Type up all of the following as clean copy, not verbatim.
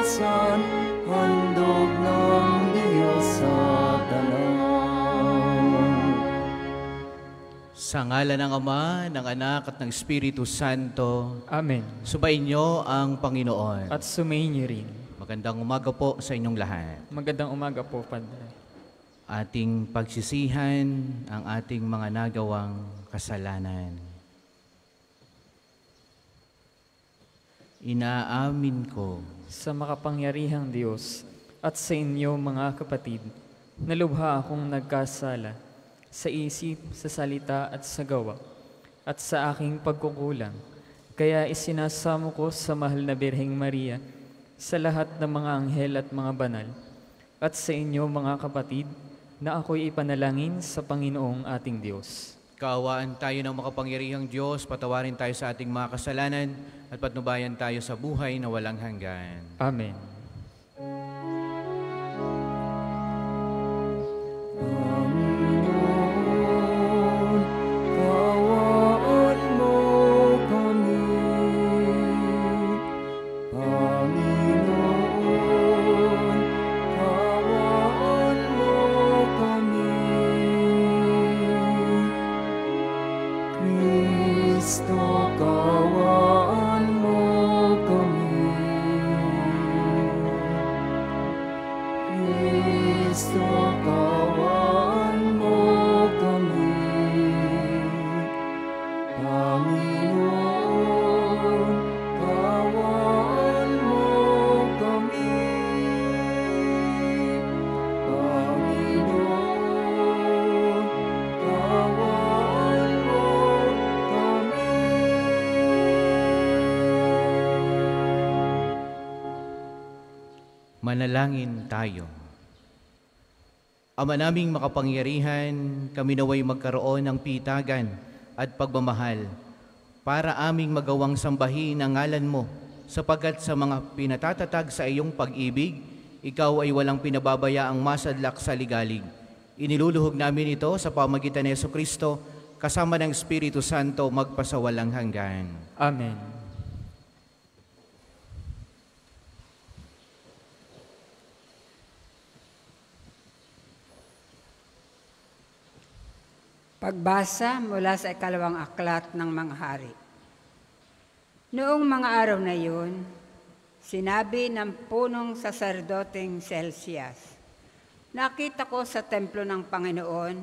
kaligtasan, handog ng Diyos sa tanan. Sa ngalan ng Ama, ng Anak at ng Espiritu Santo. Amen. Subayin niyo ang Panginoon. At sumayin niyo rin. Magandang umaga po sa inyong lahat. Magandang umaga po, Padre. Ating pagsisihan ang ating mga nagawang kasalanan. Inaamin ko Sa makapangyarihang Diyos at sa inyo mga kapatid, nalubha akong nagkasala sa isip, sa salita at sa gawa, at sa aking pagkukulang. Kaya isinasamo ko sa mahal na Birheng Maria, sa lahat ng mga anghel at mga banal, at sa inyo mga kapatid, na ako'y ipanalangin sa Panginoong ating Diyos. kaawaan tayo ng makapangyarihang Diyos, patawarin tayo sa ating mga kasalanan, at patnubayan tayo sa buhay na walang hanggan. Amen. Panginoon, kaawaan mo kami. Panginoon, kaawaan mo kami. Kristo, kaawaan mo kami. Kristo, kaawaan mo kami. Panginoon, kaawaan mo kami. Panginoon, kaawaan mo kami. Manalangin tayo. Ama naming makapangyarihan, kami naway magkaroon ng pitagan at pagmamahal para aming magawang sambahin ang ngalan mo, sapagkat sa mga pinatatatag sa iyong pag-ibig, ikaw ay walang pinababayaang masadlak sa ligalig. Iniluluhog namin ito sa pamagitan ni Jesucristo, kasama ng Espiritu Santo, magpasawalang hanggan. Amen. Pagbasa mula sa ikalawang aklat ng mga hari. Noong mga araw na yun, sinabi ng punong saserdoteng Celsius, nakita ko sa templo ng Panginoon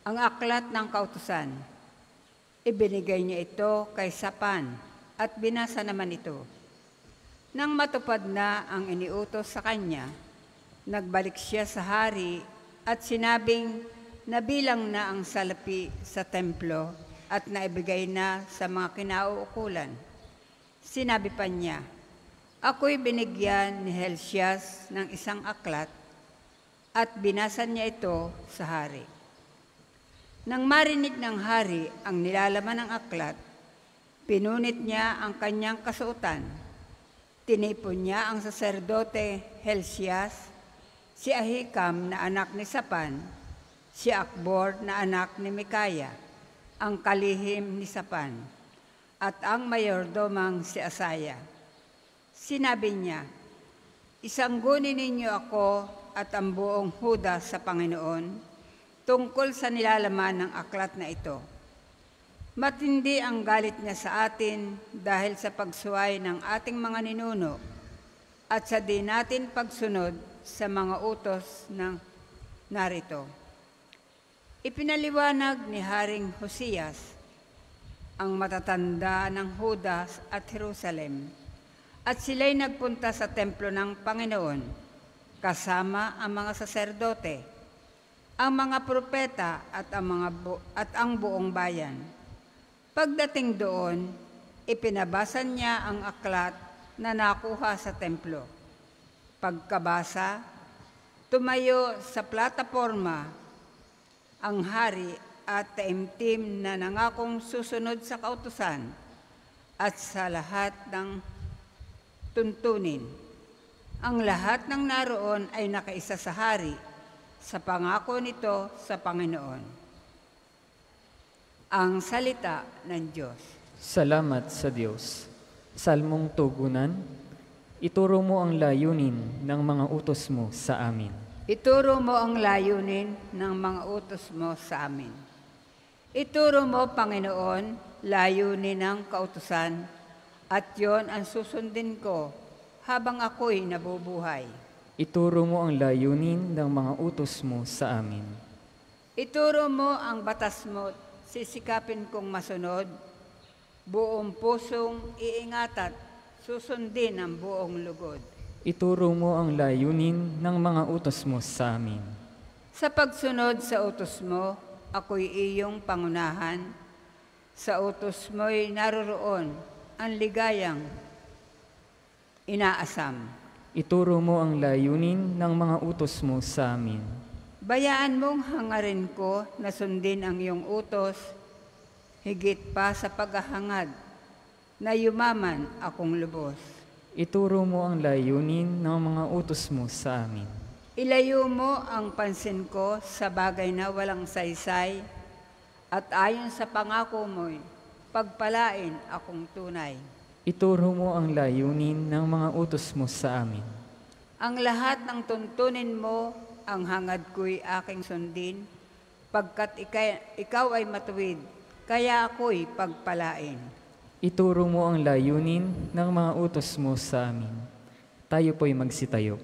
ang aklat ng kautusan. Ibinigay niya ito kay Sapan at binasa naman ito. Nang matupad na ang iniutos sa kanya, nagbalik siya sa hari at sinabing, nabilang na ang salapi sa templo at naibigay na sa mga kinauukulan. Sinabi pa niya, ako'y binigyan ni Helsias ng isang aklat at binasa niya ito sa hari. Nang marinig ng hari ang nilalaman ng aklat, pinunit niya ang kanyang kasuotan. Tinipon niya ang saserdote Helsias, si Ahikam na anak ni Sapan, si Akbor na anak ni Mikaya, ang kalihim ni Sapan, at ang mayordomang si Asaya. Sinabi niya, isanggunin ninyo ako at ang buong Huda sa Panginoon tungkol sa nilalaman ng aklat na ito. Matindi ang galit niya sa atin dahil sa pagsuway ng ating mga ninuno at sa di natin pagsunod sa mga utos ng narito. Ipinaliwanag ni Haring Hosias ang matatanda ng Judas at Jerusalem, at sila'y nagpunta sa templo ng Panginoon kasama ang mga saserdote, ang mga propeta at ang buong bayan. Pagdating doon, ipinabasa niya ang aklat na nakuha sa templo. Pagkabasa, tumayo sa plataporma ang hari at taimtim na nangakong susunod sa kautusan at sa lahat ng tuntunin. Ang lahat ng naroon ay nakaisa sa hari sa pangako nito sa Panginoon. Ang salita ng Diyos. Salamat sa Diyos. Salmong tugunan. Ituro mo ang layunin ng mga utos mo sa amin. Ituro mo ang layunin ng mga utos mo sa amin. Ituro mo, Panginoon, layunin ng kautusan, at yon ang susundin ko habang ako'y nabubuhay. Ituro mo ang layunin ng mga utos mo sa amin. Ituro mo ang batas mo, sisikapin kong masunod, buong pusong iingat at susundin ang buong lugod. Ituro mo ang layunin ng mga utos mo sa amin. Sa pagsunod sa utos mo, ako'y iyong pangunahan. Sa utos mo'y naroroon ang ligayang inaasam. Ituro mo ang layunin ng mga utos mo sa amin. Bayaan mong hangarin ko na sundin ang iyong utos, higit pa sa paghahangad na yumaman akong lubos. Ituro mo ang layunin ng mga utos mo sa amin. Ilayo mo ang pansin ko sa bagay na walang saysay, at ayon sa pangako mo'y pagpalain akong tunay. Ituro mo ang layunin ng mga utos mo sa amin. Ang lahat ng tuntunin mo, ang hangad ko'y aking sundin, pagkat ikaw ay matuwid, kaya ako'y pagpalain. Ituro mo ang layunin ng mga utos mo sa amin. Tayo po'y magsitayo.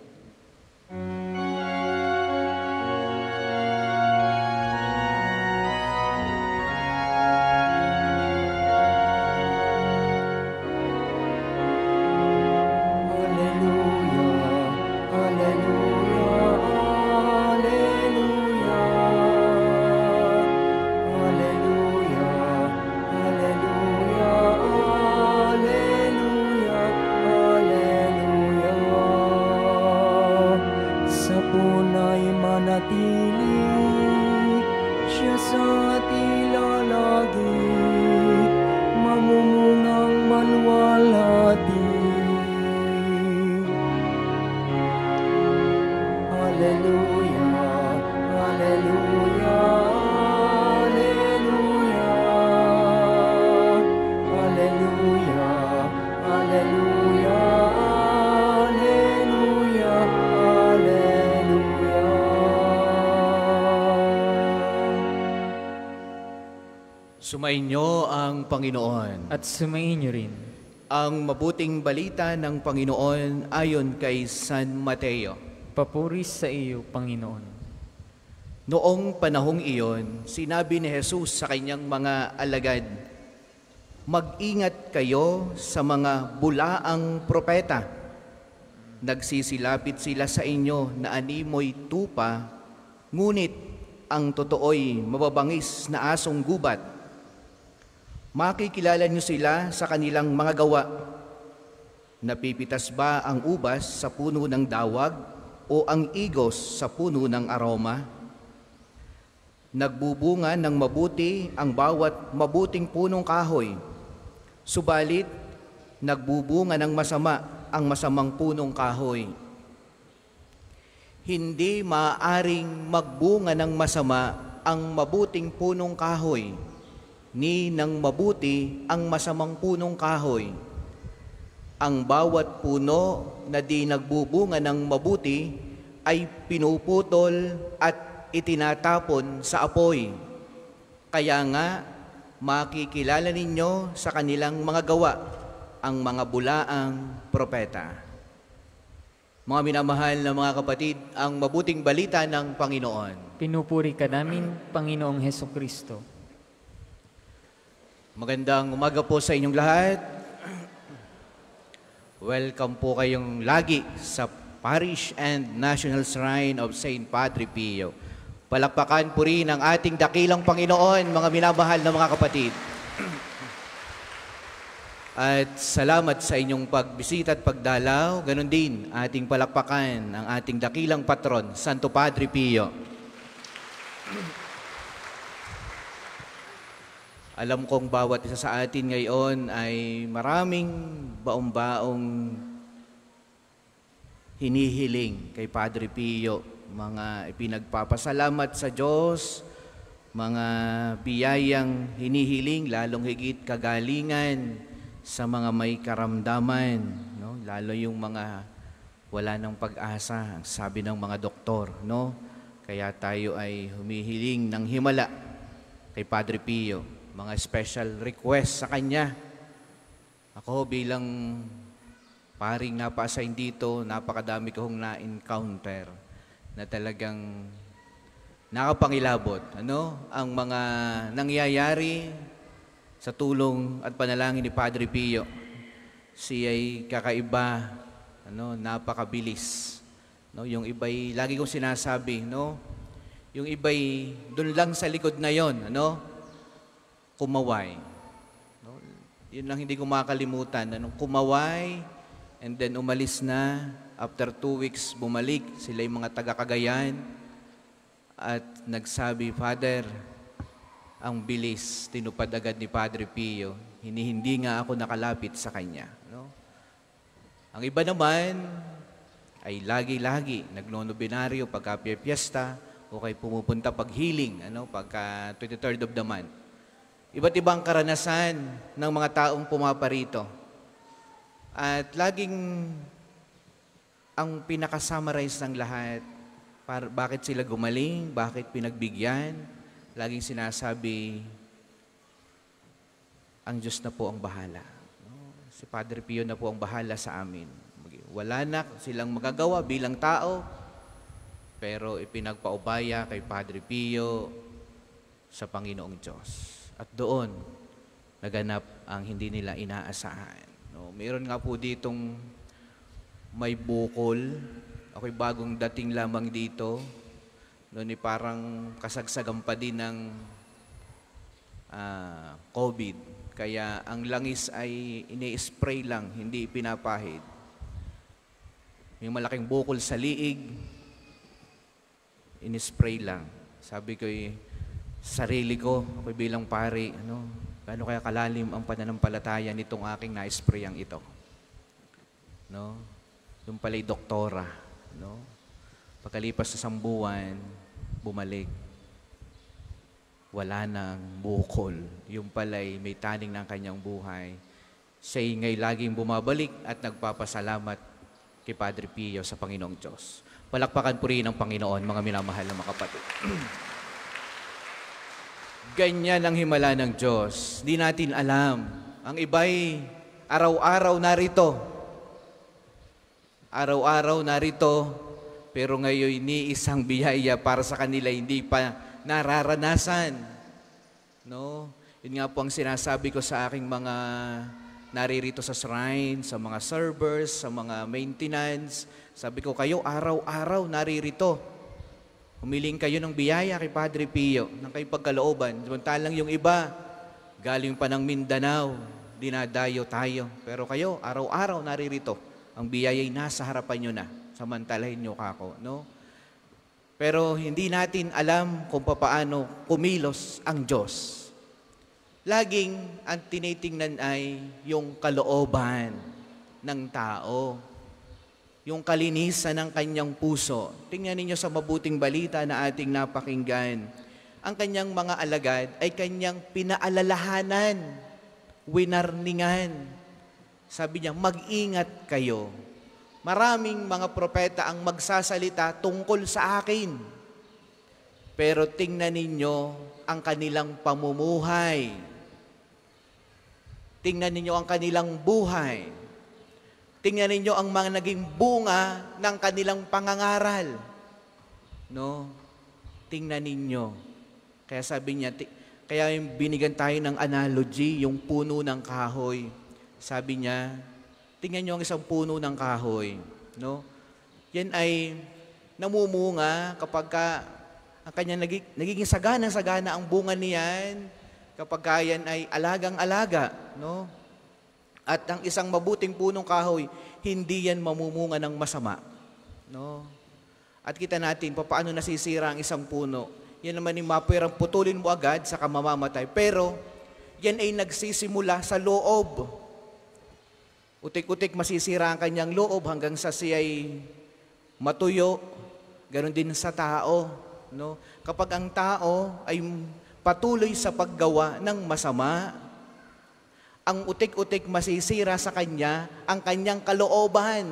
Sumainyo ang Panginoon. At sumayin niyo rin. Ang mabuting balita ng Panginoon ayon kay San Mateo. Papuri sa iyo, Panginoon. Noong panahong iyon, sinabi ni Jesus sa kanyang mga alagad, "Mag-ingat kayo sa mga bulaang propeta. Nagsisilapit sila sa inyo na animoy tupa, ngunit ang totoo'y mababangis na asong gubat. Makikilala niyo sila sa kanilang mga gawa. Napipitas ba ang ubas sa puno ng dawag o ang igos sa puno ng aroma? Nagbubunga ng mabuti ang bawat mabuting punong kahoy, subalit nagbubunga ng masama ang masamang punong kahoy. Hindi maaaring magbunga ng masama ang mabuting punong kahoy, ni ng mabuti ang masamang punong kahoy. Ang bawat puno na di nagbubunga ng mabuti ay pinuputol at itinatapon sa apoy. Kaya nga, makikilala ninyo sa kanilang mga gawa ang mga bulaang propeta." Mga minamahal na mga kapatid, ang mabuting balita ng Panginoon. Pinupuri ka namin, Panginoong Hesukristo. Magandang umaga po sa inyong lahat. Welcome po kayong lagi sa Parish and National Shrine of St. Padre Pio. Palakpakan po rin ang ating dakilang Panginoon, mga minamahal na mga kapatid. At salamat sa inyong pagbisita at pagdalaw. Ganon din ating palakpakan ang ating dakilang patron, Santo Padre Pio. Alam kong bawat isa sa atin ngayon ay maraming baong-baong hinihiling kay Padre Pio. Mga ipinagpapasalamat sa Diyos, mga biyayang hinihiling, lalong higit kagalingan sa mga may karamdaman, no? lalo yung mga wala ng pag-asa, ang sabi ng mga doktor, no? Kaya tayo ay humihiling ng himala kay Padre Pio, mga special request sa kanya. Ako bilang paring napaasign dito, napakadami kong na-encounter na talagang nakapangilabot, ano? Ang mga nangyayari sa tulong at panalangin ni Padre Pio. Siya ay kakaiba, ano, napakabilis. No, yung iba'y lagi kong sinasabi, no? Yung iba'y doon lang sa likod na 'yon, ano? Kumaway. No? Yun lang hindi ko makalimutan, ano? Kumaway and then umalis na. After 2 weeks bumalik, sila yung mga taga-Cagayan at nagsabi, Father, ang bilis, tinupad agad ni Padre Pio. Hindi nga ako nakalapit sa kanya. No? Ang iba naman ay lagi-lagi nagnonobinaryo pagka piyesta o kay pumupunta pag healing, ano, pagka 23rd of the month. Iba't ibang karanasan ng mga taong pumaparito. At laging ang pinaka-summarize ng lahat, bakit sila gumaling, bakit pinagbigyan, laging sinasabi, ang Diyos na po ang bahala. Si Padre Pio na po ang bahala sa amin. Wala na silang magagawa bilang tao, pero ipinagpaubaya kay Padre Pio sa Panginoong Diyos. At doon, naganap ang hindi nila inaasahan. No, mayroon nga po ditong may bukol. Ako'y bagong dating lamang dito. Noon parang kasagsagan pa din ng COVID. Kaya ang langis ay ini-spray lang, hindi pinapahid. May malaking bukol sa liig, in-spray lang. Sabi ko, sarili ko, ako bilang pari, ano, gaano kaya kalalim ang pananampalataya nitong aking na-sprayang ito. No? Yung pala'y doktora. No? Pagkalipas sa 1 buwan, bumalik. Wala nang bukol. Yung pala'y may taning ng kanyang buhay. Siya'y ngay laging bumabalik at nagpapasalamat kay Padre Pio sa Panginoong Diyos. Palakpakan po rin ang Panginoon, mga minamahal na mga kapatid. Ganyan ang himala ng Diyos. Di natin alam. Ang iba'y araw-araw narito. Araw-araw narito, pero ngayon ni isang biyaya para sa kanila hindi pa nararanasan. No? Yun nga po ang sinasabi ko sa aking mga naririto sa shrine, sa mga servers, sa mga maintenance. Sabi ko, kayo araw-araw naririto. Humiling kayo ng biyaya kay Padre Pio, ng kayong pagkalooban. Samantalang yung iba, galing pa ng Mindanao, dinadayo tayo. Pero kayo, araw-araw naririto. Ang biyaya'y nasa harapan nyo na. Samantalahin nyo kako, no? Pero hindi natin alam kung paano kumilos ang Diyos. Laging ang tinitingnan ay yung kalooban ng tao. Yung kalinisan ng kanyang puso. Tingnan ninyo sa mabuting balita na ating napakinggan. Ang kanyang mga alagad ay kanyang pinaalalahanan, winarningan. Sabi niya, mag-ingat kayo. Maraming mga propeta ang magsasalita tungkol sa akin. Pero tingnan ninyo ang kanilang pamumuhay. Tingnan ninyo ang kanilang buhay. Tingnan ninyo ang mga naging bunga ng kanilang pangangaral. No? Tingnan ninyo. Kaya sabi niya, kaya binigyan tayo ng analogy, yung puno ng kahoy. Sabi niya, tingnan niyo ang isang puno ng kahoy. No? Yan ay namumunga kapag ang kanya nagiging sagana ang bunga niyan kapag yan ay alagang-alaga. No? At ang isang mabuting punong kahoy, hindi yan mamumunga ng masama. No? At kita natin, paano nasisira ang isang puno. Yan naman yung mapwerang putulin mo agad sa mamamatay. Pero, yan ay nagsisimula sa loob. Utik-utik masisira ang kanyang loob hanggang sa siya'y matuyo. Ganon din sa tao. No? Kapag ang tao ay patuloy sa paggawa ng masama, Ang utik-utik masisira sa kanya ang kanyang kalooban.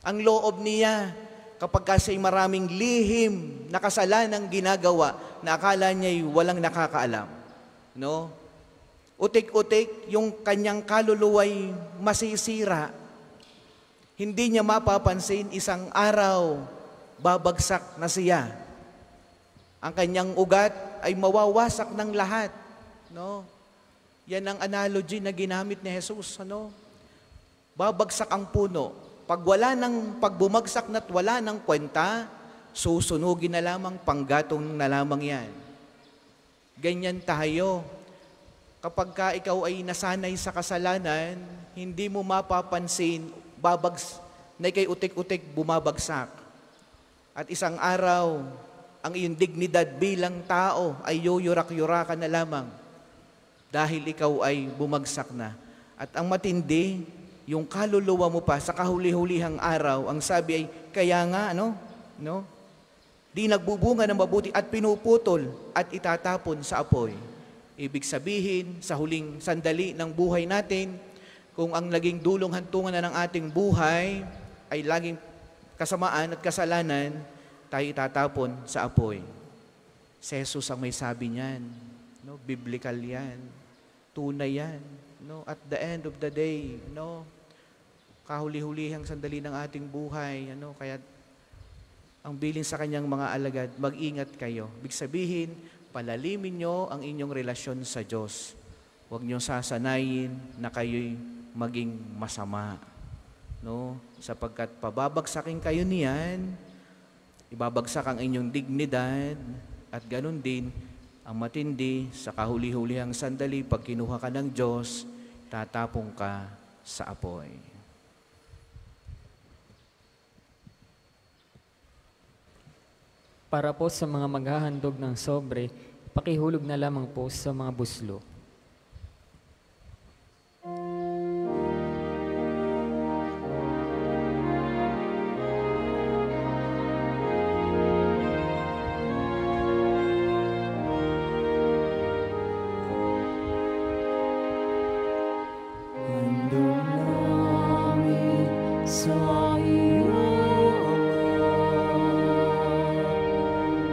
Ang loob niya, kapag kasi maraming lihim na kasalanang ginagawa na akala niya'y walang nakakaalam. No? Utik-utik, yung kanyang kaluluwa'y masisira. Hindi niya mapapansin, isang araw, babagsak na siya. Ang kanyang ugat ay mawawasak ng lahat. No? Yan ang analogy na ginamit ni Jesus. Ano? Babagsak ang puno. Pag wala ng pagbumagsak na't wala ng kwenta, susunugin na lamang, panggatong na lamang yan. Ganyan tayo. Kapag ka ikaw ay nasanay sa kasalanan, hindi mo mapapansin, na ikay utik-utik bumabagsak. At isang araw, ang iyong dignidad bilang tao ay yuyurak-yurakan na lamang dahil ikaw ay bumagsak na. At ang matindi, yung kaluluwa mo pa sa kahuli-hulihang araw, ang sabi ay, kaya nga, di nagbubunga ng mabuti at pinuputol at itatapon sa apoy. Ibig sabihin, sa huling sandali ng buhay natin, kung ang naging dulong hantungan na ng ating buhay ay laging kasamaan at kasalanan, tayo itatapon sa apoy. Si Jesus ang may sabi niyan. No? Biblical yan. Tunay yan. No? At the end of the day, kahuli-hulihang sandali ng ating buhay, kaya ang bilin sa kanyang mga alagad, mag-ingat kayo. Ibig sabihin, palalimin nyo ang inyong relasyon sa Diyos. Huwag nyo sasanayin na kayo'y maging masama. No? Sapagkat pababagsakin kayo niyan, ibabagsak ang inyong dignidad at ganun din ang matindi sa kahuli-hulihang sandali pag kinuha ka ng Diyos, tatapong ka sa apoy. Para po sa mga maghahandog ng sobre, pakihulog na lamang po sa mga buslo. Handog namin sa iyo,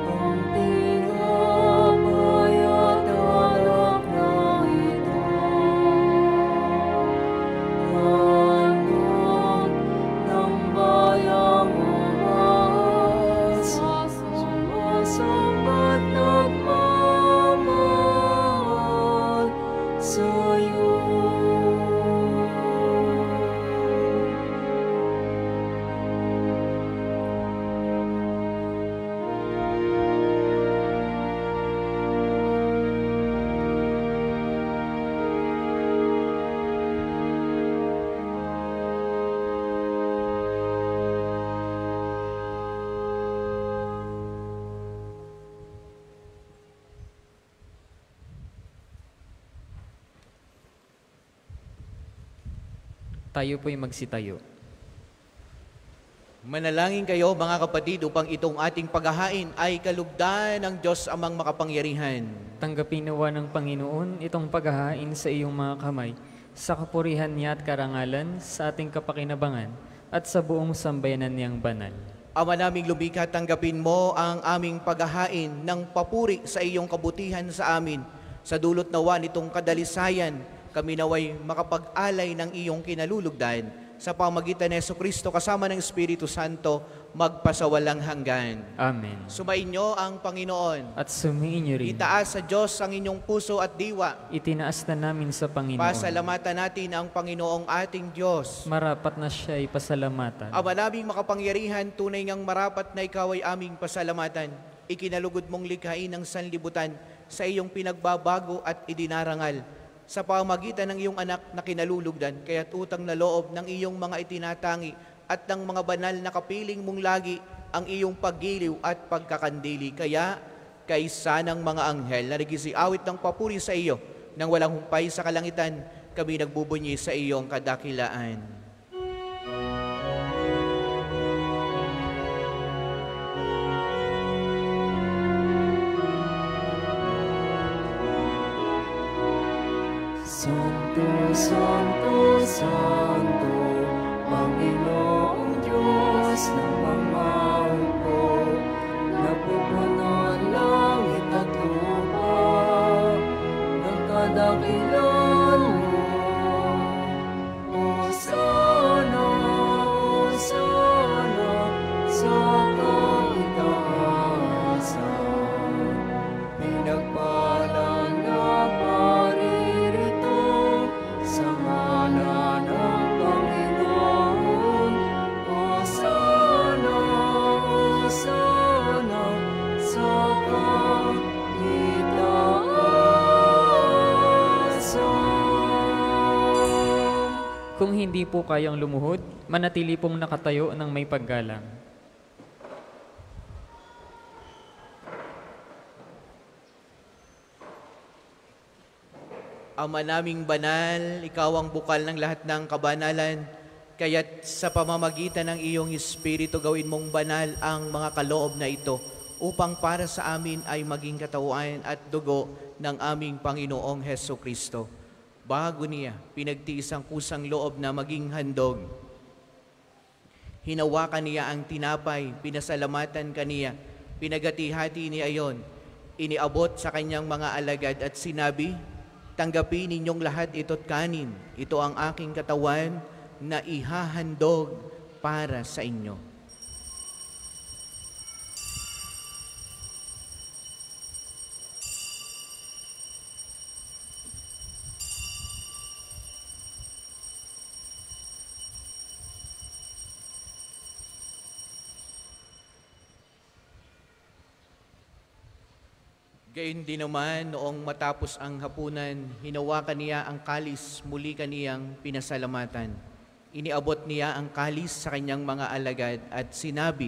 Ama, ang tinapay at alak na ito. Handog ng bayang umaas sa sumasamba't nagmamahal sa iyo. Tayo po'y magsitayo. Manalangin kayo mga kapatid upang itong ating paghahain ay kalugdan ng Diyos amang makapangyarihan. Tanggapin nawa ng Panginoon itong paghahain sa iyong mga kamay, sa kapurihan niya at karangalan, sa ating kapakinabangan, at sa buong sambayanan niyang banal. Ama naming lumikha, tanggapin mo ang aming paghahain ng papuri sa iyong kabutihan sa amin. Sa dulot nawa nitong kadalisayan, kami naway makapag-alay ng iyong kinalulugdan sa pamagitan ni Jesucristo kasama ng Espiritu Santo magpasawalang hanggan. Amen. Sumainyo ang Panginoon. At sumiin niyo rin. Itaas sa Diyos ang inyong puso at diwa. Itinaas na namin sa Panginoon. Pasalamatan natin ang Panginoong ating Diyos. Marapat na siya ay pasalamatan. Ama naming makapangyarihan, tunay ngang marapat na ikaw ay aming pasalamatan. Ikinalugod mong likhain ng sanlibutan sa iyong pinagbabago at idinarangal. Sa pamagitan ng iyong anak na kinalulugdan, kaya't utang na loob ng iyong mga itinatangi at ng mga banal na kapiling mong lagi ang iyong paggiliw at pagkakandili. Kaya, kaysa ng mga anghel na nagisiawit ng papuri sa iyo, nang walang humpay sa kalangitan, kami nagbubunyi sa iyong kadakilaan. Santo Santo, Santo, Panginoong Diyos ng mga hukbo, napupuno ang langit at lupa, ng kadakilan mo. Hosana, Hosana, sa kaitaasan, pinagpalang na paririto sa ngalan ng Panginoon. Hosana, Hosana, sa kaitaasan. Kung hindi po kayang lumuhod, manatili pong nakatayo ng may paggalang. Ama naming banal, ikaw ang bukal ng lahat ng kabanalan, kaya't sa pamamagitan ng iyong Espiritu gawin mong banal ang mga kaloob na ito, upang para sa amin ay maging katawan at dugo ng aming Panginoong Heso Kristo. Bago niya, pinagtiis ang kusang loob na maging handog. Hinawakan niya ang tinapay, pinasalamatan kaniya, pinagati-hati niya ayon, iniabot sa kanyang mga alagad at sinabi, tanggapin ninyong lahat ito't kanin, ito ang aking katawan na ihahandog para sa inyo. Gayon din naman, noong matapos ang hapunan, hinawakan niya ang kalis, muli kaniyang pinasalamatan. Iniabot niya ang kalis sa kanyang mga alagad at sinabi,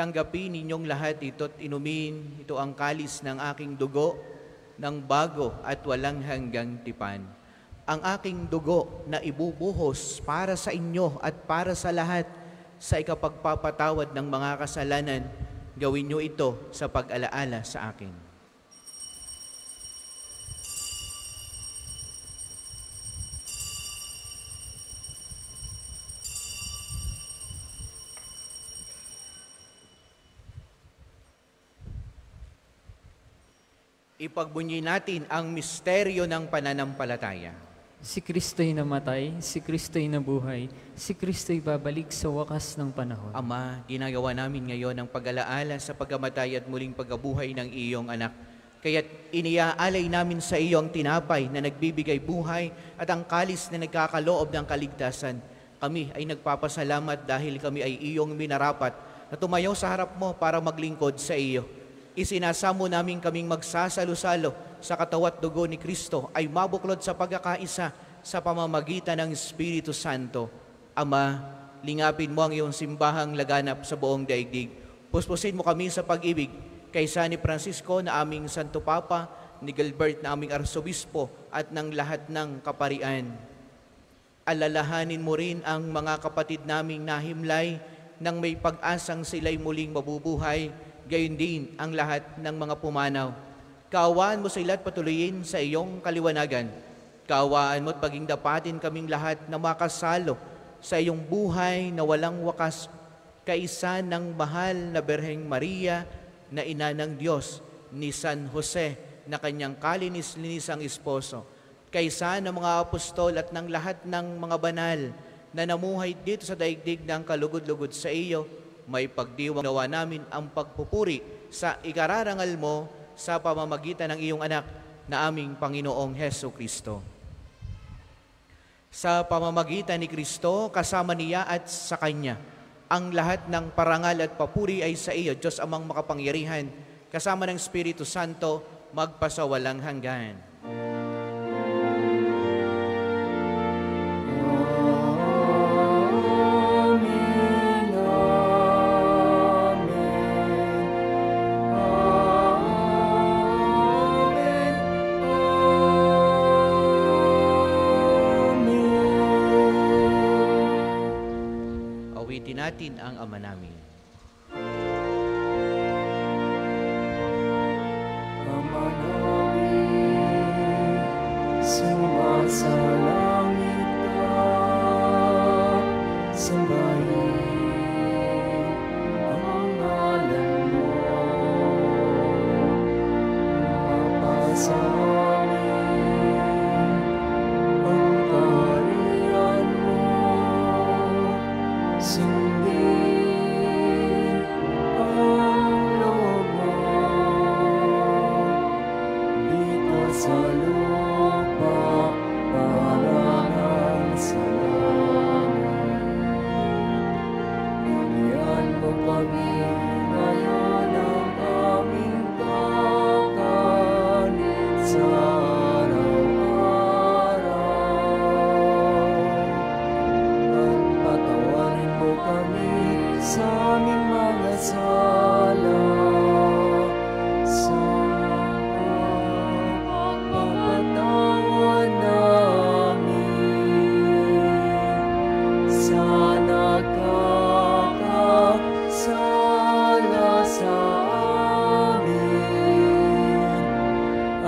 tanggapin ninyong lahat ito't inumin, ito ang kalis ng aking dugo, ng bago at walang hanggang tipan. Ang aking dugo na ibubuhos para sa inyo at para sa lahat sa ikapagpapatawad ng mga kasalanan, gawin niyo ito sa pag-alaala sa akin. Ipagbunyi natin ang misteryo ng pananampalataya. Si Kristo'y namatay, si Kristo'y nabuhay, si Kristo'y babalik sa wakas ng panahon. Ama, ginagawa namin ngayon ang pag-alaala sa pagkamatay at muling pagkabuhay ng iyong anak. Kaya't iniaalay namin sa iyo ang tinapay na nagbibigay buhay at ang kalis na nagkakaloob ng kaligtasan. Kami ay nagpapasalamat dahil kami ay iyong minarapat na tumayo sa harap mo para maglingkod sa iyo. Isinasamo namin kaming magsasalo-salo sa katawat dugo ni Kristo ay mabuklod sa pagkakaisa sa pamamagitan ng Espiritu Santo. Ama, lingapin mo ang iyong simbahang laganap sa buong daigdig. Puspusin mo kami sa pag-ibig kay San Francisco na aming Santo Papa, ni Gilbert na aming Arsobispo at ng lahat ng kaparian. Alalahanin mo rin ang mga kapatid naming nahimlay nang may pag-asang sila'y muling mabubuhay, gayon din ang lahat ng mga pumanaw. Kaawaan mo sila at patuloyin sa iyong kaliwanagan. Kaawaan mo at paging dapatin kaming lahat na makasalo sa iyong buhay na walang wakas, kaisa ng mahal na Birheng Maria na ina ng Diyos, ni San Jose na kanyang kalinis-linisang esposo, kaisa ng mga apostol at ng lahat ng mga banal na namuhay dito sa daigdig ng kalugod-lugod sa iyo, may pagdiwang nawa namin ang pagpupuri sa ikararangal mo sa pamamagitan ng iyong anak na aming Panginoong Heso Kristo. Sa pamamagitan ni Kristo, kasama niya at sa Kanya, ang lahat ng parangal at papuri ay sa iyo, Diyos amang makapangyarihan, kasama ng Espiritu Santo, magpasawalang hanggan. Awitin natin ang Ama namin. Ama namin, sumasalangit Nasa langit ka, sambahin ang ngalan mo. Mapasamin ang kaharian mo. Sundin ang loob mo dito sa lupa parang sa langit. Bigyan mo kami ngayon ang aming kakanin sa araw-araw. At patawarin mo kami sa aming mga sala, sa pagpapatawad namin sa nakakasala sa amin.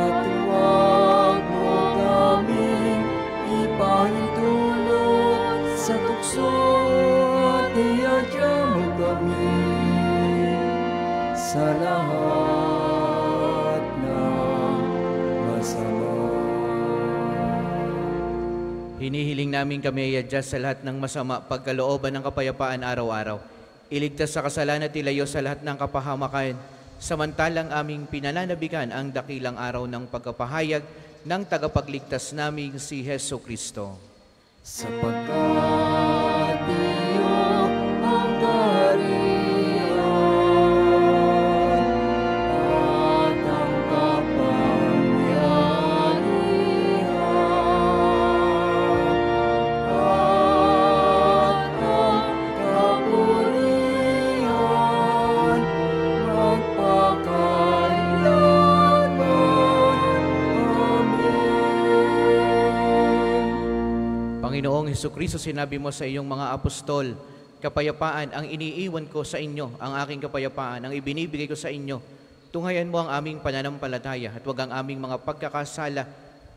At huwag mo kaming ipahintulot sa tukso, at iadya mo kami sa lahat ng masama. Hinihiling namin kami ay adjust sa lahat ng masama, pagkalooban ng kapayapaan araw-araw. Iligtas sa kasalanan at ilayo sa lahat ng kapahamakan, samantalang aming pinananabigan ang dakilang araw ng pagkapahayag ng tagapagligtas naming si Hesu Kristo. Sapagkat iyo ang kaharian at ang kapangyarihan at ang kapurihan magpakailanman. Amen. Panginoong Hesukristo, sinabi mo sa iyong mga apostol, kapayapaan ang iniiwan ko sa inyo, ang aking kapayapaan ang ibinibigay ko sa inyo. Tunghayan mo ang aming pananampalataya at huwag ang aming mga pagkakasala.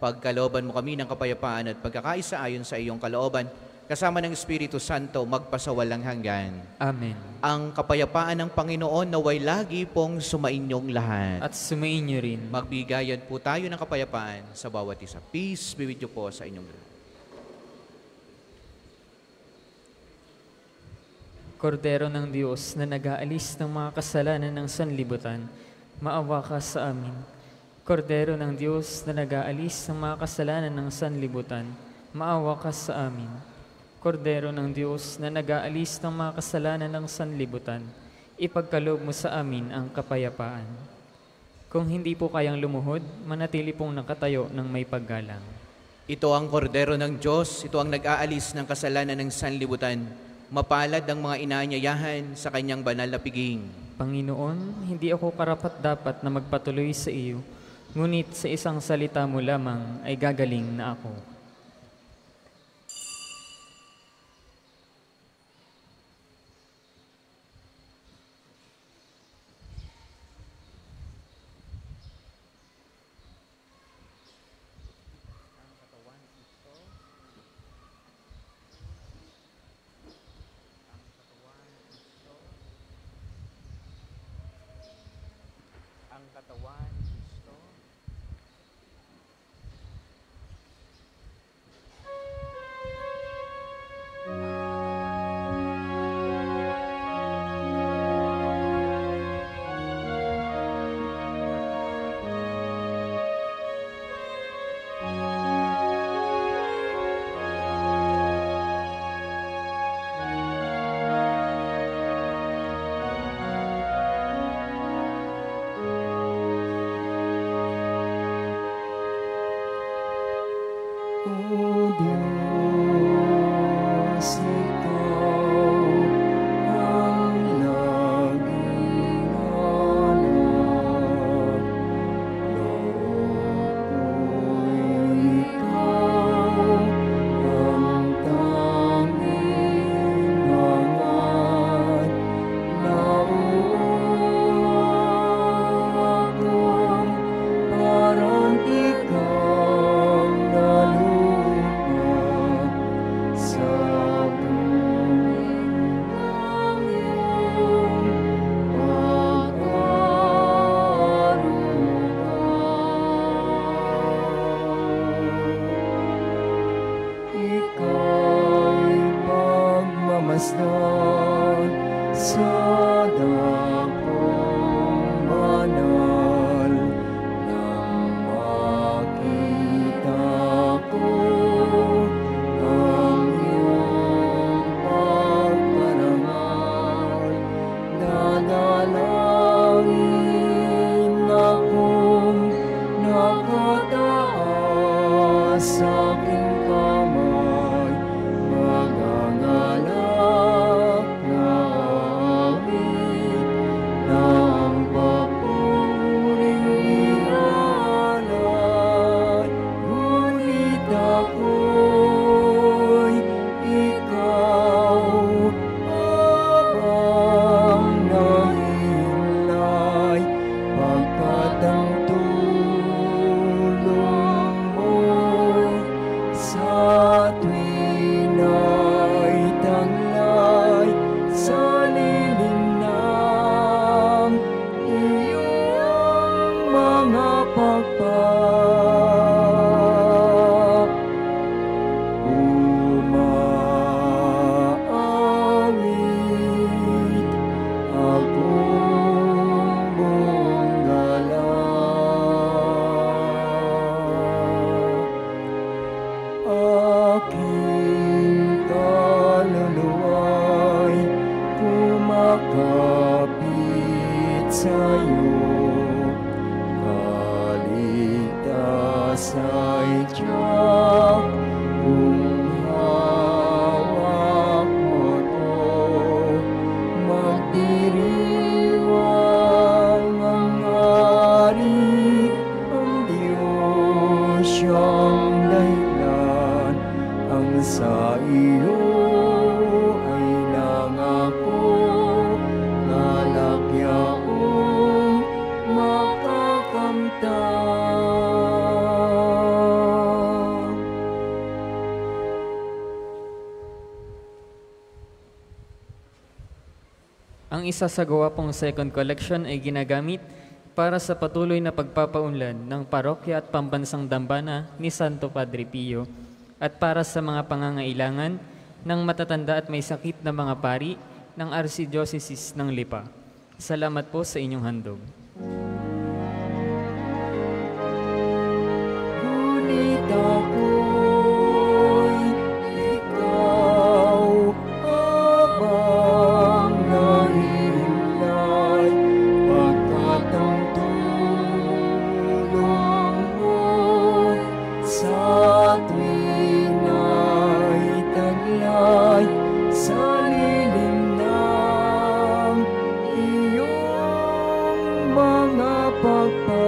Pagkalooban mo kami ng kapayapaan at pagkakaisa ayon sa iyong kalooban, kasama ng Espiritu Santo, magpasawalang hanggan. Amen. Ang kapayapaan ng Panginoon naway lagi pong sumainyong lahat. At sumainyo rin. Magbigayan po tayo ng kapayapaan sa bawat isa. Peace be with you po sa inyong lahat. Kordero ng Diyos na nag-aalis ng mga kasalanan ng sanlibutan, maawa ka sa amin. Kordero ng Diyos na nag-aalis ng mga kasalanan ng sanlibutan, maawa ka sa amin. Kordero ng Diyos na nag-aalis ng mga kasalanan ng sanlibutan, ipagkaloob mo sa amin ang kapayapaan. Kung hindi po kayang lumuhod, manatili pong nakatayo ng may paggalang. Ito ang kordero ng Diyos, ito ang nag-aalis ng kasalanan ng sanlibutan. Mapalad ang mga inaanyayahan sa kanyang banal na piging. Panginoon, hindi ako karapat-dapat na magpatuloy sa iyo, ngunit sa isang salita mo lamang ay gagaling na ako. Ang katawan ni Kristo. sa dakong banal nang makita ko ang iyong pagparangal. Dadalangin akong nakataas sa aking kamay, magagalak na awit ng papuring ialay. Ngunit ako'y ikaw habang nahihimlay, pagkat ang tulong mo'y sa tuwin ay taglay sa lilim ng iyong mga pakpak. Umaawit akong buong galak. Aking kaluluwa'y kumakapit sa'yo, kaligtas ay tiyak kung hawak mo to. Magdiriwang ang hari, ang Diyos siyang dahilan, ang sa iyo ay nangako, galakyaong makakamtan. Ang isa sa gawa pong second collection ay ginagamit para sa patuloy na pagpapaunlad ng parokya at pambansang dambana ni Santo Padre Pio at para sa mga pangangailangan ng matatanda at may sakit na mga pari ng Archdiocese ng Lipa. Salamat po sa inyong handog. Ngunit ako'y ikaw habang nahihimlay, pagkat ang tulong mo sa tuwin ay taglay sa lilim ng iyong mga pagpag.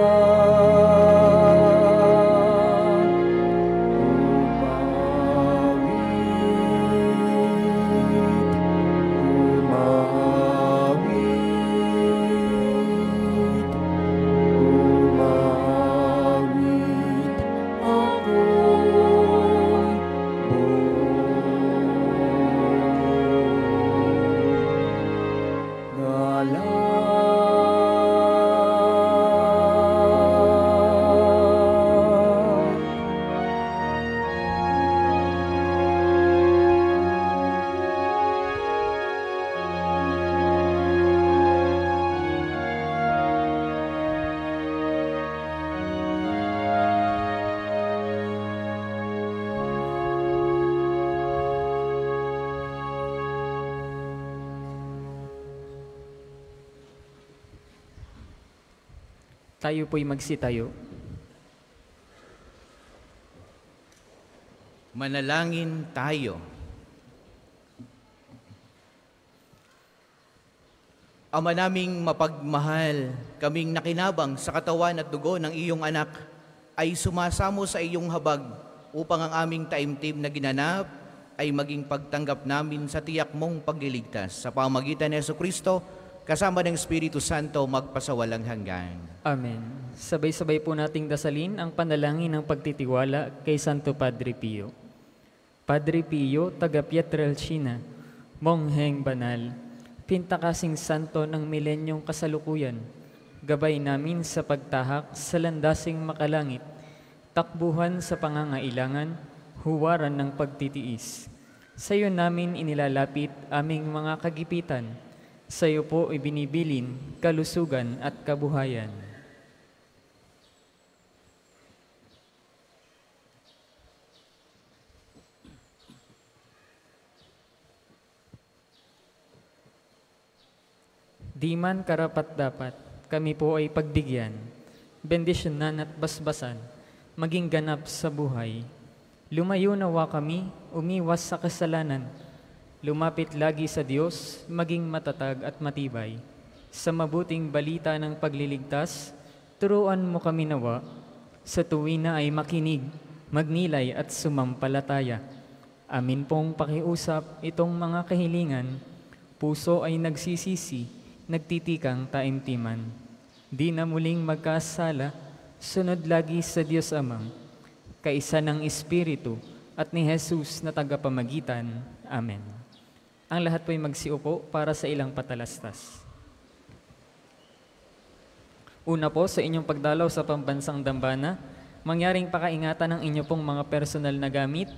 Umawit akong Tayo po'y magsitayo. Manalangin tayo. Ama naming mapagmahal, kaming nakinabang sa katawan at dugo ng iyong anak ay sumasamo sa iyong habag upang ang aming taimtim na ginanap ay maging pagtanggap namin sa tiyak mong pagliligtas sa pamagitan ni Jesucristo kasama ng Espiritu Santo magpasawalang hanggan. Amen. Sabay-sabay po nating dasalin ang panalangin ng pagtitiwala kay Santo Padre Pio. Padre Pio, taga Pietrelcina, mongheng banal, pintakasing santo ng milenyong kasalukuyan, gabay namin sa pagtahak sa landasing makalangit, takbuhan sa pangangailangan, huwaran ng pagtitiis. Sa iyo namin inilalapit aming mga kagipitan, Sa iyo po ibinibilin kalusugan at kabuhayan. Di man karapat-dapat, kami po ay pagbigyan, bendisyonan at basbasan, maging ganap sa buhay. Lumayo nawa kami, umiwas sa kasalanan, lumapit lagi sa Diyos, maging matatag at matibay. Sa mabuting balita ng pagliligtas, turuan mo kami nawa, sa tuwina ay makinig, magnilay at sumampalataya. Amin pong pakiusap itong mga kahilingan, puso ay nagsisisi, nagtitikang taimtiman. Di na muling magkasala, sunod lagi sa Diyos Amang, kaisa ng Espiritu at ni Jesus na tagapamagitan. Amen. Ang lahat po'y magsiupo para sa ilang patalastas. Una po, sa inyong pagdalaw sa pambansang dambana, mangyaring pakaingatan ng inyo pong mga personal na gamit.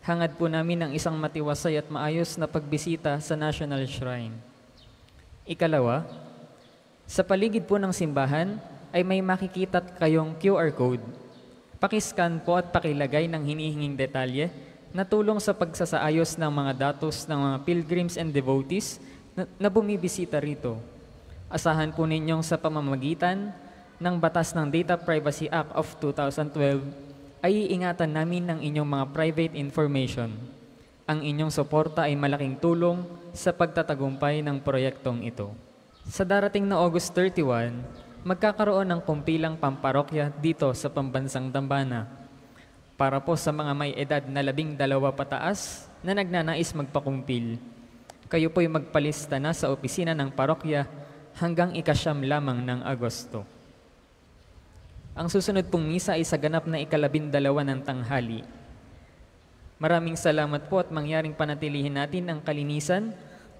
Hangad po namin ang isang matiwasay at maayos na pagbisita sa National Shrine. Ikalawa, sa paligid po ng simbahan ay may makikita kayong QR code. Pakiscan po at pakilagay ng hinihinging detalye na tulong sa pagsasaayos ng mga datos ng mga pilgrims and devotees na bumibisita rito. Asahan po ninyong sa pamamagitan ng batas ng Data Privacy Act of 2012 ay iingatan namin ng inyong mga private information. Ang inyong suporta ay malaking tulong sa pagtatagumpay ng proyektong ito. Sa darating na August 31, magkakaroon ng kumpilang pamparokya dito sa pambansang dambana. Para po sa mga may edad na 12 pataas na nagnanais magpakumpil, kayo po'y magpalista na sa opisina ng parokya hanggang ika-9 lamang ng Agosto. Ang susunod pong misa ay sa ganap na ika-12 ng tanghali. Maraming salamat po at mangyaring panatilihin natin ang kalinisan,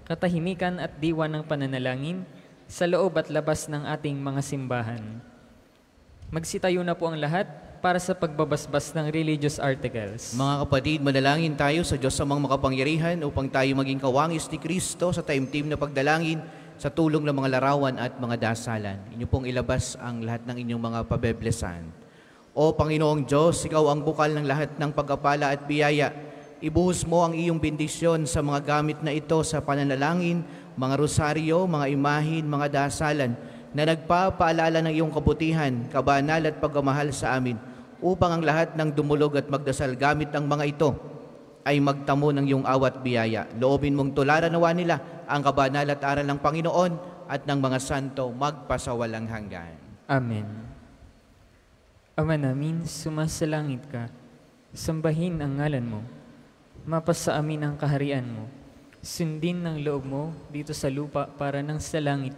katahimikan at diwa ng pananalangin sa loob at labas ng ating mga simbahan. Magsitayo na po ang lahat para sa pagbabasbas ng religious articles. Mga kapatid, manalangin tayo sa Diyos amang makapangyarihan upang tayo maging kawangis ni Kristo sa taimtim na pagdalangin sa tulong ng mga larawan at mga dasalan. Inyo pong ilabas ang lahat ng inyong mga pabeblesan. O Panginoong Diyos, Ikaw ang bukal ng lahat ng pagkapala at biyaya. Ibuhos mo ang iyong bendisyon sa mga gamit na ito sa pananalangin, mga rosaryo, mga imahin, mga dasalan na nagpapaalala ng iyong kabutihan, kabanal at pagmamahal sa amin, upang ang lahat ng dumulog at magdasal gamit ang mga ito ay magtamo ng iyong awat biyaya. Loobin mong tularan nawa nila ang kabanal at aral ng Panginoon at ng mga santo magpasawalang hanggan. Amen. Ama namin, sumasalangit ka, sambahin ang ngalan mo, mapasa amin ang kaharian mo, sundin ng loob mo dito sa lupa para nang sa langit.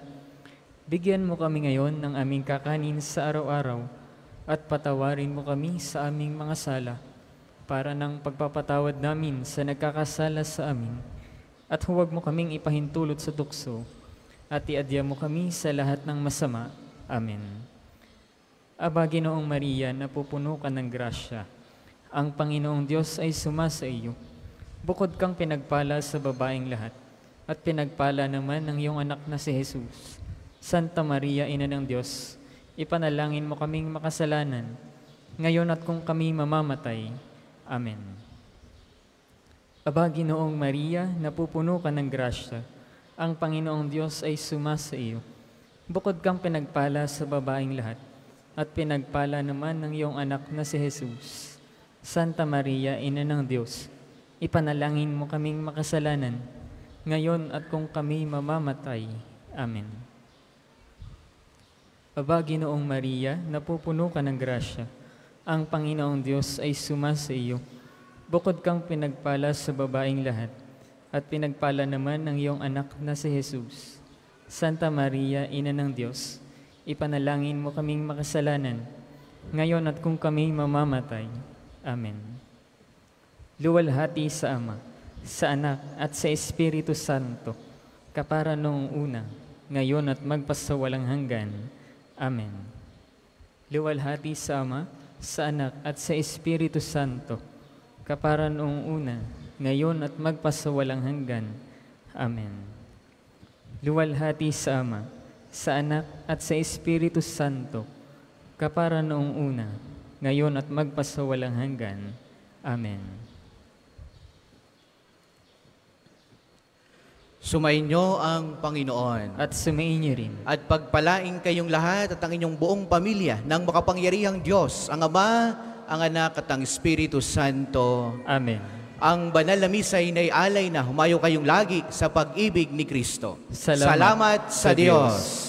Bigyan mo kami ngayon ng aming kakanin sa araw-araw at patawarin mo kami sa aming mga sala para nang pagpapatawad namin sa nagkakasala sa amin. At huwag mo kaming ipahintulot sa tukso at iadya mo kami sa lahat ng masama. Amen. Aba, Ginoong Maria, napupuno ka ng grasya. Ang Panginoong Diyos ay sumasa iyo. Bukod kang pinagpala sa babaeng lahat, at pinagpala naman ng iyong anak na si Jesus. Santa Maria, Ina ng Diyos, ipanalangin mo kaming makasalanan, ngayon at kung kami mamamatay. Amen. Aba, Ginoong Maria, napupuno ka ng grasya. Ang Panginoong Diyos ay sumasa iyo. Bukod kang pinagpala sa babaeng lahat, at pinagpala naman ng iyong anak na si Jesus. Santa Maria, Ina ng Diyos, ipanalangin mo kaming makasalanan, ngayon at kung kami mamamatay. Amen. Aba, Ginoong Maria, napupuno ka ng grasya. Ang Panginoong Diyos ay sumasa iyo. Bukod kang pinagpala sa babaeng lahat, at pinagpala naman ng iyong anak na si Jesus. Santa Maria, Ina ng Diyos, ipanalangin mo kaming makasalanan, ngayon at kung kami mamamatay. Amen. Luwalhati sa Ama, sa Anak at sa Espiritu Santo, kapara noong una, ngayon at magpasawalang hanggan. Amen. Luwalhati sa Ama, sa Anak at sa Espiritu Santo, kapara noong una, ngayon at magpasawalang hanggan. Amen. luwalhati sa Ama, sa Anak at sa Espiritu Santo, kapara noong una, ngayon at magpasawalang hanggan. Amen. Sumainyo ang Panginoon. At sumainyo rin. At pagpalain kayong lahat at ang inyong buong pamilya ng makapangyarihang Diyos, ang Ama, ang Anak at ang Espiritu Santo. Amen. Ang banal na misa ay naialay na humayo kayong lagi sa pag-ibig ni Kristo. Salamat Salamat sa sa Diyos. Diyos.